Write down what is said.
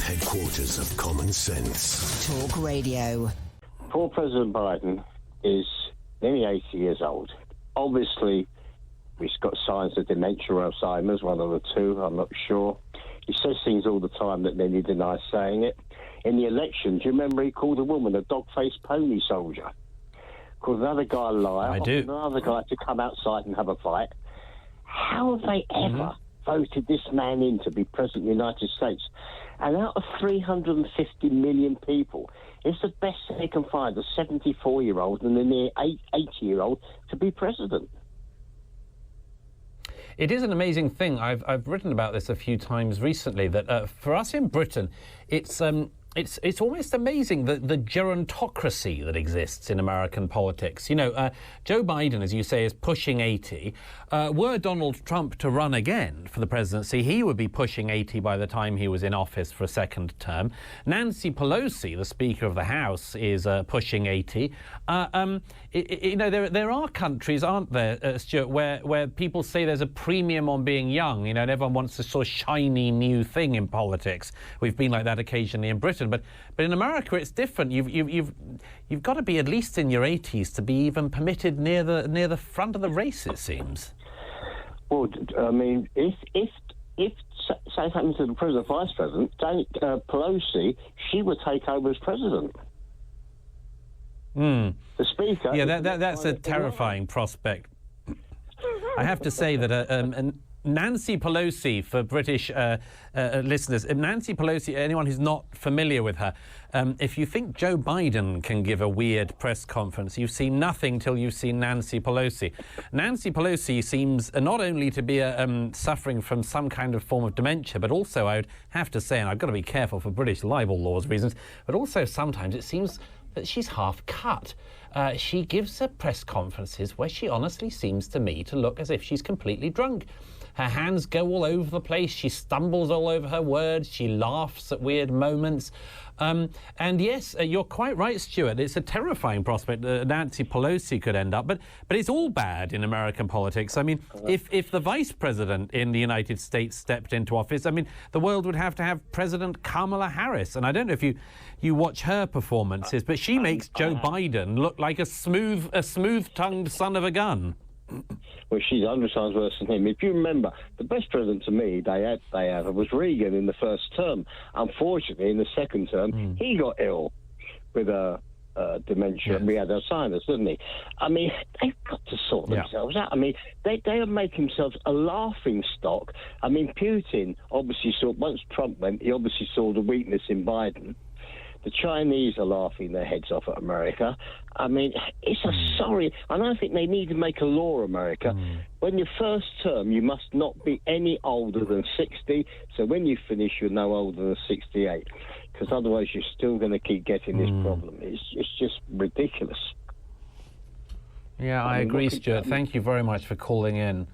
headquarters of common sense. Talk Radio. Poor President Biden is nearly 80 years old. Obviously, he's got signs of dementia or Alzheimer's, one of the two, I'm not sure. He says things all the time that then he denies saying it. In the election, do you remember he called a woman a dog-faced pony soldier? Called another guy a liar. I do. Another guy to come outside and have a fight. How have they ever voted this man in to be President of the United States? And out of 350 million people, it's the best they can find, a 74-year-old and a near 80-year-old to be president. It is an amazing thing. I've written about this a few times recently, that for us in Britain, it's almost amazing the gerontocracy that exists in American politics. You know, Joe Biden, as you say, is pushing 80. Were Donald Trump to run again for the presidency, he would be pushing 80 by the time he was in office for a second term. Nancy Pelosi, the Speaker of the House, is pushing 80. You know, there are countries, aren't there, Stuart, where people say there's a premium on being young, you know, and everyone wants this sort of shiny new thing in politics. We've been like that occasionally in Britain. But in America, it's different. You've got to be at least in your 80s to be even permitted near the front of the race, it seems. Well, I mean, if say something to the president, vice president, Pelosi, she would take over as president. The speaker. Yeah, that's a terrifying prospect. I have to say that Nancy Pelosi, for British listeners, Nancy Pelosi, anyone who's not familiar with her, if you think Joe Biden can give a weird press conference, you've seen nothing till you've seen Nancy Pelosi. Nancy Pelosi seems not only to be suffering from some kind of form of dementia, but also, I would have to say, and I've got to be careful for British libel laws reasons, but also sometimes it seems that she's half cut. She gives her press conferences where she honestly seems to me to look as if she's completely drunk. Her hands go all over the place. She stumbles all over her words. She laughs at weird moments. And yes, you're quite right, Stuart. It's a terrifying prospect that Nancy Pelosi could end up. But it's all bad in American politics. I mean, if the vice president in the United States stepped into office, I mean, the world would have to have President Kamala Harris. And I don't know if you watch her performances, but she makes Joe Biden look like a smooth-tongued son of a gun. Well, she's 100 times worse than him. If you remember, the best president to me they had was Reagan in the first term. Unfortunately, in the second term, he got ill with dementia. Yes. We had Alzheimer's, didn't he? I mean, they've got to sort themselves out. I mean, they are making themselves a laughing stock. I mean, Putin obviously saw, once Trump went, he obviously saw the weakness in Biden. The Chinese are laughing their heads off at America. I mean, it's a sorry... And I think they need to make a law, America. When your first term, you must not be any older than 60. So when you finish, you're no older than 68. Because otherwise you're still going to keep getting this problem. It's just ridiculous. Yeah, I agree, Stuart. Thank you very much for calling in.